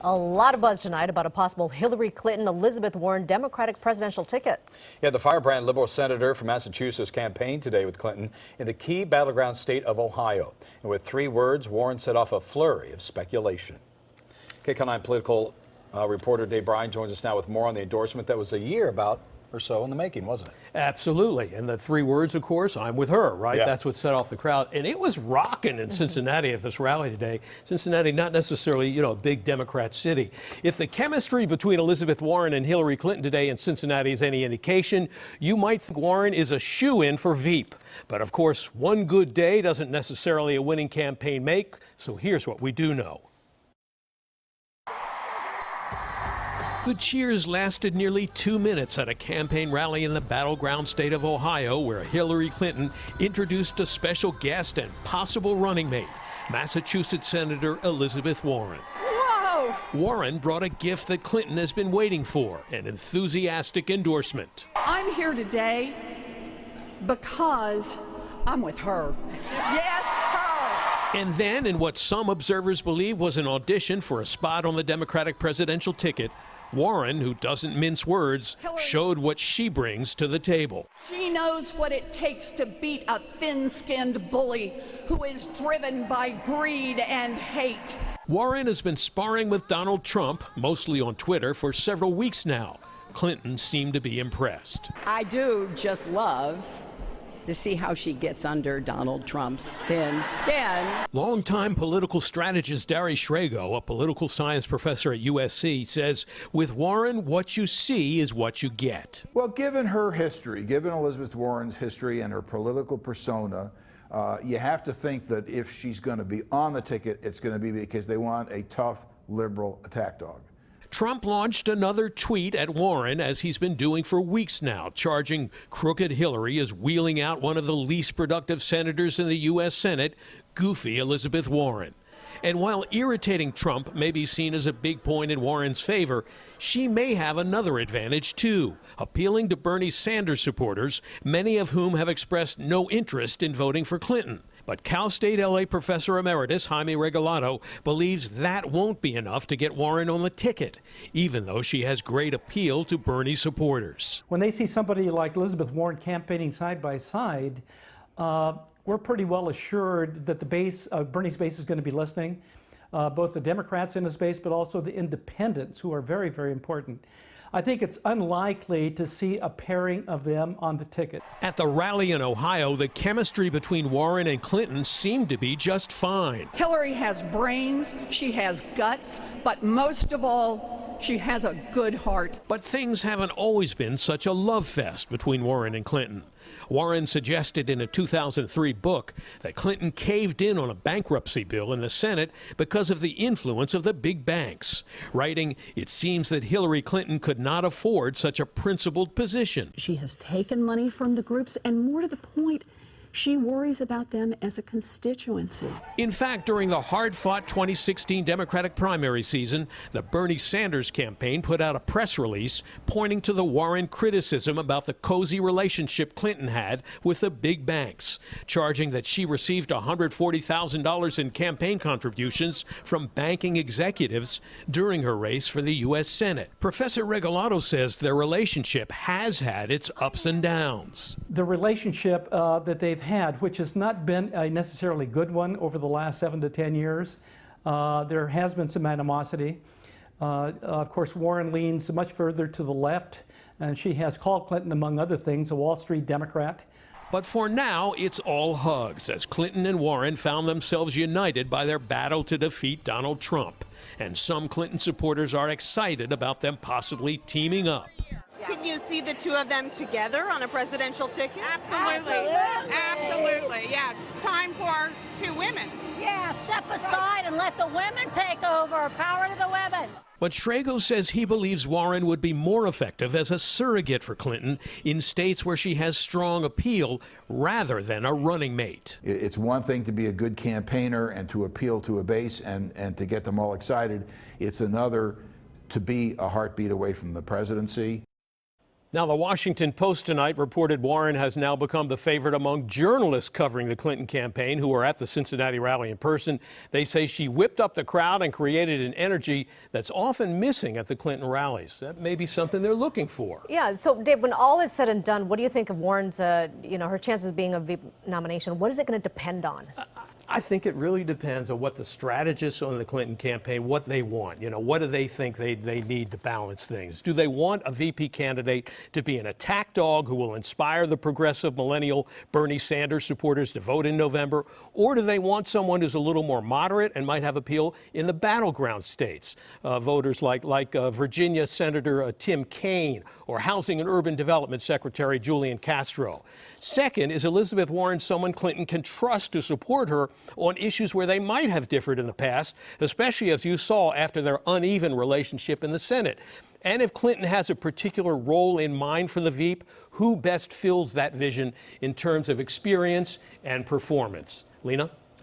A lot of buzz tonight about a possible Hillary Clinton-Elizabeth Warren Democratic presidential ticket. Yeah, the firebrand liberal senator from Massachusetts campaigned today with Clinton in the key battleground state of Ohio. And with 3 words, Warren set off a flurry of speculation. KCAL9 political reporter Bryan joins us now with more on the endorsement that was a year about or so in the making, wasn't it? Absolutely. And the 3 words, of course, I'm with her, right? Yeah. That's what set off the crowd. And it was rocking in Cincinnati at this rally today. Cincinnati, not necessarily, a big Democrat city. If the chemistry between Elizabeth Warren and Hillary Clinton today in Cincinnati is any indication, you might think Warren is a shoo-in for Veep. But of course, one good day doesn't necessarily a winning campaign make. So here's what we do know. The cheers lasted nearly 2 minutes at a campaign rally in the battleground state of Ohio, where Hillary Clinton introduced a special guest and possible running mate, Massachusetts Senator Elizabeth Warren. Whoa! Warren brought a gift that Clinton has been waiting for, an enthusiastic endorsement. I'm here today because I'm with her. Yes, her! And then, in what some observers believe was an audition for a spot on the Democratic presidential ticket, Warren, who doesn't mince words, showed what she brings to the table. She knows what it takes to beat a thin-skinned bully who is driven by greed and hate. Warren has been sparring with Donald Trump, mostly on Twitter, for several weeks now. Clinton seemed to be impressed. I do just love to see how she gets under Donald Trump's thin skin. Longtime political strategist Dari Schrago, a political science professor at USC, says with Warren, what you see is what you get. Well, given her history, given Elizabeth Warren's history and her political persona, you have to think that if she's going to be on the ticket, it's going to be because they want a tough liberal attack dog. Trump launched another tweet at Warren, as he's been doing for weeks now, charging crooked Hillary as wheeling out one of the least productive senators in the U.S. Senate, goofy Elizabeth Warren. And while irritating Trump may be seen as a big point in Warren's favor, she may have another advantage, too, appealing to Bernie Sanders supporters, many of whom have expressed no interest in voting for Clinton. But Cal State LA professor emeritus Jaime Regalado believes that won't be enough to get Warren on the ticket, even though she has great appeal to Bernie supporters. When they see somebody like Elizabeth Warren campaigning side by side, we're pretty well assured that the base, Bernie's base, is going to be listening. Both the Democrats in his base, but also the independents, who are very, very important. I think it's unlikely to see a pairing of them on the ticket. At the rally in Ohio, the chemistry between Warren and Clinton seemed to be just fine. Hillary has brains, she has guts, but most of all, she has a good heart. But things haven't always been such a love fest between Warren and Clinton. Warren suggested in a 2003 book that Clinton caved in on a bankruptcy bill in the Senate because of the influence of the big banks, writing, "It seems that Hillary Clinton could not afford such a principled position." She has taken money from the groups, and more to the point, she worries about them as a constituency. In fact, during the hard-fought 2016 Democratic primary season, the Bernie Sanders campaign put out a press release pointing to the Warren criticism about the cozy relationship Clinton had with the big banks, charging that she received $140,000 in campaign contributions from banking executives during her race for the U.S. Senate. Professor Regalado says their relationship has had its ups and downs. The relationship that they've had, which has not been a necessarily good one over the last 7 to 10 years. There has been some animosity. Of course, Warren leans much further to the left, and she has called Clinton, among other things, a Wall Street Democrat. But for now, it's all hugs, as Clinton and Warren found themselves united by their battle to defeat Donald Trump. And some Clinton supporters are excited about them possibly teaming up. Can you see the 2 of them together on a presidential ticket? Absolutely. Absolutely, yes. It's time for 2 women. Yeah, step aside and let the women take over. Power to the women. But Schrago says he believes Warren would be more effective as a surrogate for Clinton in states where she has strong appeal rather than a running mate. It's one thing to be a good campaigner and to appeal to a base and to get them all excited. It's another to be a heartbeat away from the presidency. Now, the Washington Post tonight reported Warren has now become the favorite among journalists covering the Clinton campaign who were at the Cincinnati rally in person. They say she whipped up the crowd and created an energy that's often missing at the Clinton rallies. That may be something they're looking for. Yeah, so Dave, when all is said and done, what do you think of Warren's, her chances of being a VP nomination? What is it going to depend on? I think it really depends on what the strategists on the Clinton campaign, what they want. What do they think they need to balance things? Do they want a VP candidate to be an attack dog who will inspire the progressive millennial Bernie Sanders supporters to vote in November? Or do they want someone who's a little more moderate and might have appeal in the battleground states? Voters like Virginia Senator Tim Kaine or Housing and Urban Development Secretary Julian Castro. Second, is Elizabeth Warren someone Clinton can trust to support her on issues where they might have differed in the past, especially as you saw after their uneven relationship in the Senate? And if Clinton has a particular role in mind for the Veep, who best fills that vision in terms of experience and performance? Lena?